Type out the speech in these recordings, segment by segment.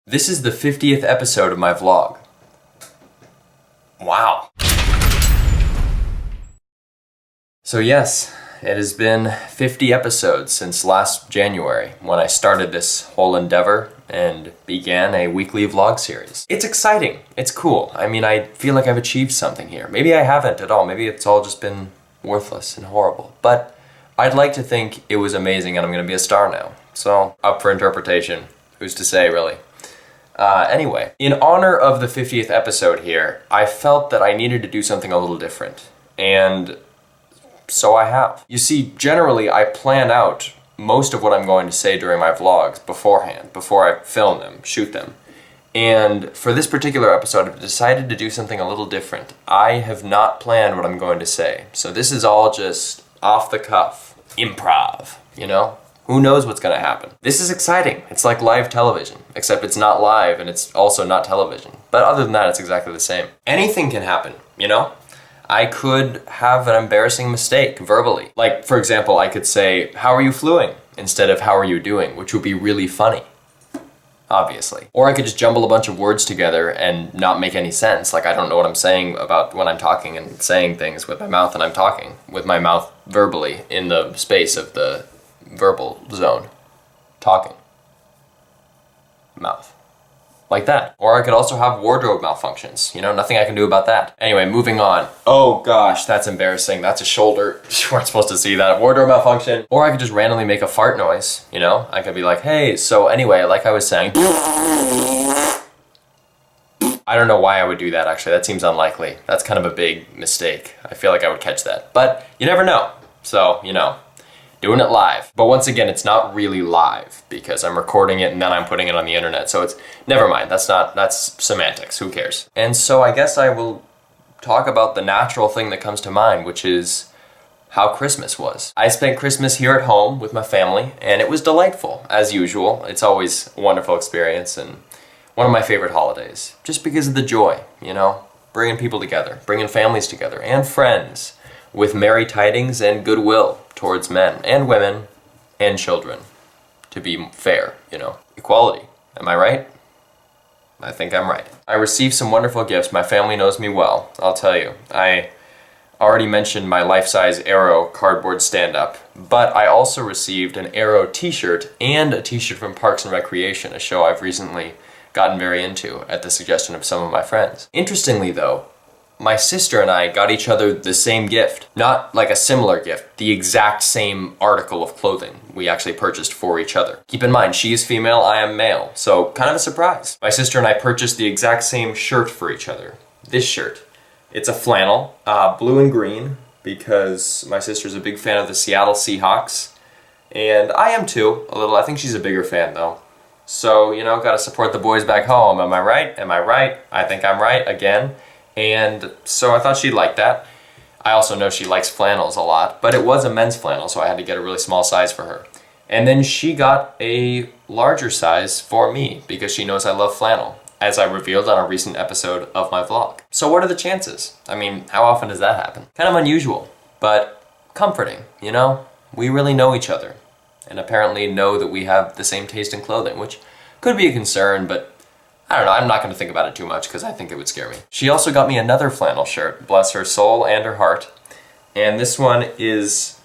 This is the 50th episode of my vlog. Wow. So yes, it has been 50 episodes since last January when I started this whole endeavor and began a weekly vlog series. It's exciting. It's cool. I mean, I feel like I've achieved something here. Maybe I haven't at all. Maybe it's all just been worthless and horrible. But I'd like to think it was amazing and I'm gonna be a star now. So, up for interpretation. Who's to say, really? Anyway, in honor of the 50th episode here, I felt that I needed to do something a little different. And so I have. You see, generally I plan out most of what I'm going to say during my vlogs beforehand, before I film them, shoot them. And for this particular episode, I've decided to do something a little different. I have not planned what I'm going to say. So this is all just off the cuff, improv, you know? Who knows what's gonna happen? This is exciting. It's like live television, except it's not live and it's also not television. But other than that, it's exactly the same. Anything can happen, you know? I could have an embarrassing mistake verbally. Like, for example, I could say, "How are you fluing?" instead of "How are you doing?" which would be really funny, obviously. Or I could just jumble a bunch of words together and not make any sense. Like, I don't know what I'm saying about when I'm talking and saying things with my mouth and I'm talking with my mouth verbally in the space of the verbal zone. Talking. Mouth. Like that. Or I could also have wardrobe malfunctions. You know, nothing I can do about that. Anyway, moving on. Oh gosh, that's embarrassing. That's a shoulder. You weren't supposed to see that. Wardrobe malfunction. Or I could just randomly make a fart noise, you know? I could be like, hey, so anyway, like I was saying. I don't know why I would do that, actually. That seems unlikely. That's kind of a big mistake. I feel like I would catch that. But you never know. So, you know. Doing it live. But once again, it's not really live because I'm recording it and then I'm putting it on the internet. So it's, never mind, that's semantics, who cares? And so I guess I will talk about the natural thing that comes to mind, which is how Christmas was. I spent Christmas here at home with my family and it was delightful, as usual. It's always a wonderful experience and one of my favorite holidays, just because of the joy, you know? Bringing people together, bringing families together and friends with merry tidings and goodwill towards men and women and children, to be fair, you know. Equality, am I right? I think I'm right. I received some wonderful gifts. My family knows me well, I'll tell you. I already mentioned my life-size Arrow cardboard stand-up, but I also received an Arrow t-shirt and a t-shirt from Parks and Recreation, a show I've recently gotten very into at the suggestion of some of my friends. Interestingly though, my sister and I got each other the same gift. Not like a similar gift, the exact same article of clothing we actually purchased for each other. Keep in mind, she is female, I am male, so kind of a surprise. My sister and I purchased the exact same shirt for each other. This shirt. It's a flannel, blue and green, because my sister's a big fan of the Seattle Seahawks. And I am too, a little. I think she's a bigger fan though. So, you know, gotta support the boys back home. Am I right? Am I right? I think I'm right, again. And so I thought she'd like that. I also know she likes flannels a lot, but it was a men's flannel, so I had to get a really small size for her. And then she got a larger size for me because she knows I love flannel, as I revealed on a recent episode of my vlog. So what are the chances? I mean, how often does that happen? Kind of unusual, but comforting, you know? We really know each other, and apparently know that we have the same taste in clothing, which could be a concern, but I don't know, I'm not going to think about it too much because I think it would scare me. She also got me another flannel shirt, bless her soul and her heart. And this one is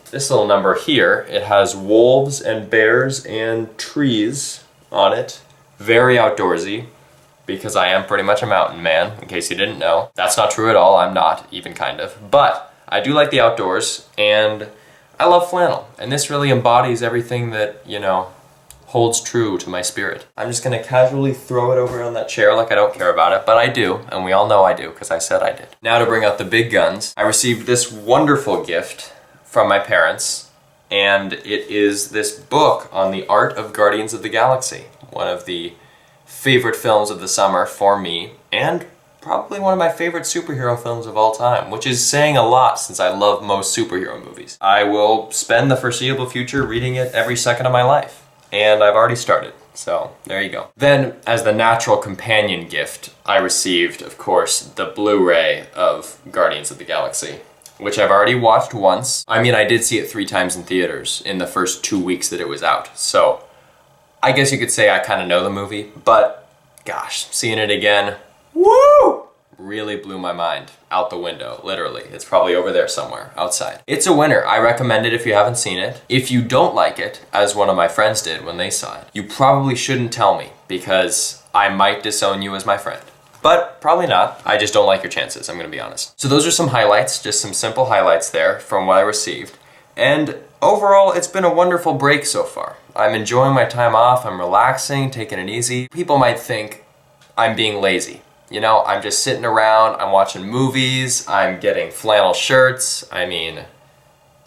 this little number here. It has wolves and bears and trees on it. Very outdoorsy, because I am pretty much a mountain man, in case you didn't know. That's not true at all, I'm not, even kind of. But I do like the outdoors, and I love flannel. And this really embodies everything that, you know, holds true to my spirit. I'm just gonna casually throw it over on that chair like I don't care about it, but I do, and we all know I do, because I said I did. Now to bring out the big guns, I received this wonderful gift from my parents, and it is this book on the art of Guardians of the Galaxy, one of the favorite films of the summer for me, and probably one of my favorite superhero films of all time, which is saying a lot since I love most superhero movies. I will spend the foreseeable future reading it every second of my life. And I've already started, so there you go. Then, as the natural companion gift, I received, of course, the Blu-ray of Guardians of the Galaxy, which I've already watched once. I mean, I did see it 3 times in theaters in the first 2 weeks that it was out, so I guess you could say I kind of know the movie, but gosh, seeing it again, woo! Really blew my mind out the window, literally. It's probably over there somewhere, outside. It's a winner. I recommend it if you haven't seen it. If you don't like it, as one of my friends did when they saw it, you probably shouldn't tell me because I might disown you as my friend. But probably not. I just don't like your chances, I'm gonna be honest. So those are some highlights, just some simple highlights there from what I received. And overall, it's been a wonderful break so far. I'm enjoying my time off, I'm relaxing, taking it easy. People might think I'm being lazy. You know, I'm just sitting around, I'm watching movies, I'm getting flannel shirts. I mean,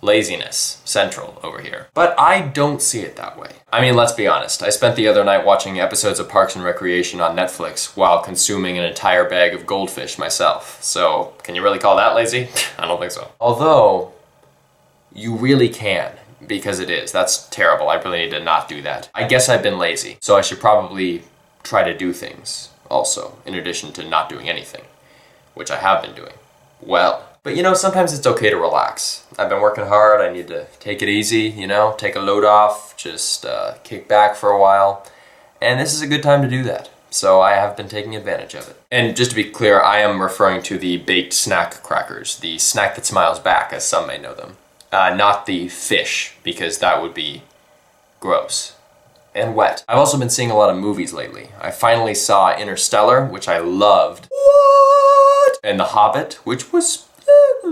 laziness central over here. But I don't see it that way. I mean, let's be honest. I spent the other night watching episodes of Parks and Recreation on Netflix while consuming an entire bag of goldfish myself. So, can you really call that lazy? I don't think so. Although, you really can, because it is. That's terrible. I really need to not do that. I guess I've been lazy, so I should probably try to do things also, in addition to not doing anything, which I have been doing. Well, but you know, sometimes it's okay to relax. I've been working hard, I need to take it easy, you know, take a load off, just kick back for a while. And this is a good time to do that. So I have been taking advantage of it. And just to be clear, I am referring to the baked snack crackers, the snack that smiles back, as some may know them. Not the fish, because that would be gross and wet. I've also been seeing a lot of movies lately. I finally saw Interstellar, which I loved. What? And The Hobbit, which was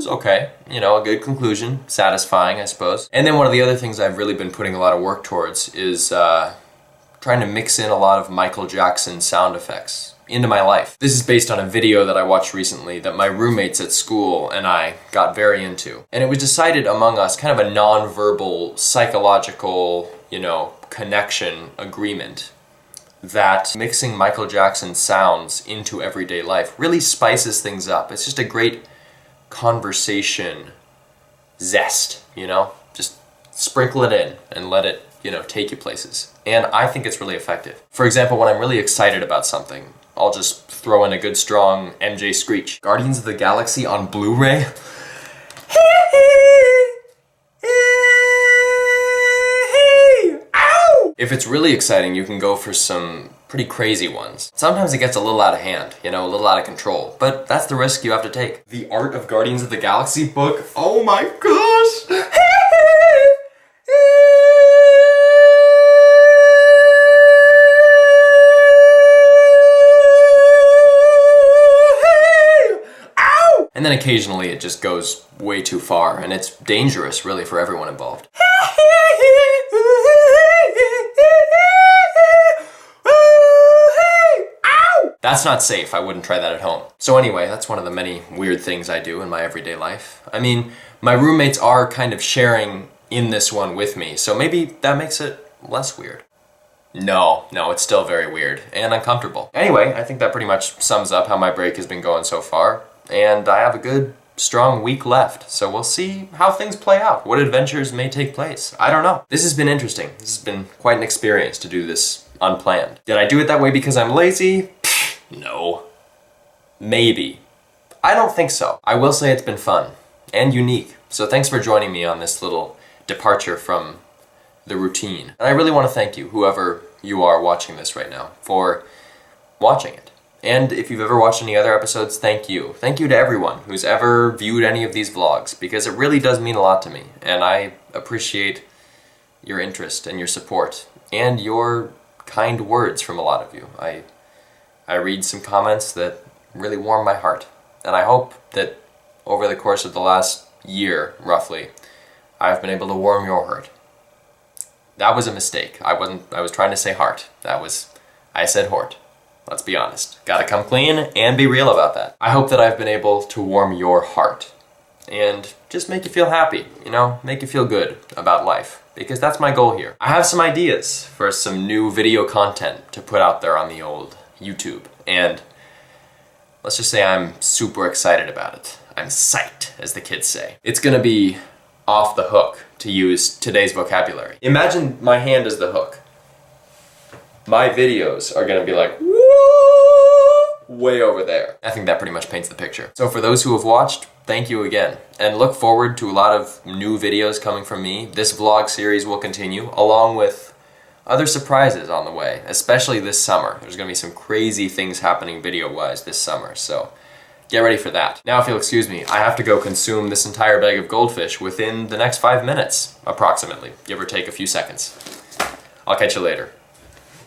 okay. You know, a good conclusion, satisfying, I suppose. And then one of the other things I've really been putting a lot of work towards is trying to mix in a lot of Michael Jackson sound effects into my life. This is based on a video that I watched recently that my roommates at school and I got very into. And it was decided among us, kind of a non-verbal, psychological, you know, connection agreement, that mixing Michael Jackson sounds into everyday life really spices things up. It's just a great conversation zest, you know? Just sprinkle it in and let it, you know, take you places. And I think it's really effective. For example, when I'm really excited about something, I'll just throw in a good strong MJ screech. Guardians of the Galaxy on Blu-ray? If it's really exciting, you can go for some pretty crazy ones. Sometimes it gets a little out of hand, you know, a little out of control, but that's the risk you have to take. The Art of Guardians of the Galaxy book? Oh my gosh! And then occasionally it just goes way too far, and it's dangerous, really, for everyone involved. That's not safe. I wouldn't try that at home. So anyway, that's one of the many weird things I do in my everyday life. I mean, my roommates are kind of sharing in this one with me, so maybe that makes it less weird. No, it's still very weird and uncomfortable. Anyway, I think that pretty much sums up how my break has been going so far. And I have a good, strong week left, so we'll see how things play out, what adventures may take place. I don't know. This has been interesting. This has been quite an experience to do this unplanned. Did I do it that way because I'm lazy? No. Maybe. I don't think so. I will say it's been fun and unique, so thanks for joining me on this little departure from the routine. And I really want to thank you, whoever you are watching this right now, for watching it. And if you've ever watched any other episodes, thank you. Thank you to everyone who's ever viewed any of these vlogs, because it really does mean a lot to me, and I appreciate your interest and your support, and your kind words from a lot of you. I read some comments that really warm my heart, and I hope that over the course of the last year, roughly, I've been able to warm your heart. That was a mistake. I was trying to say heart. I said hort. Let's be honest. Gotta come clean and be real about that. I hope that I've been able to warm your heart and just make you feel happy, you know, make you feel good about life, because that's my goal here. I have some ideas for some new video content to put out there on the old YouTube, and let's just say I'm super excited about it. I'm psyched, as the kids say. It's gonna be off the hook, to use today's vocabulary. Imagine my hand as the hook. My videos are gonna be like, way over there. I think that pretty much paints the picture. So for those who have watched, thank you again. And look forward to a lot of new videos coming from me. This vlog series will continue, along with other surprises on the way, especially this summer. There's gonna be some crazy things happening video-wise this summer, so get ready for that. Now, if you'll excuse me, I have to go consume this entire bag of goldfish within the next 5 minutes, approximately, give or take a few seconds. I'll catch you later.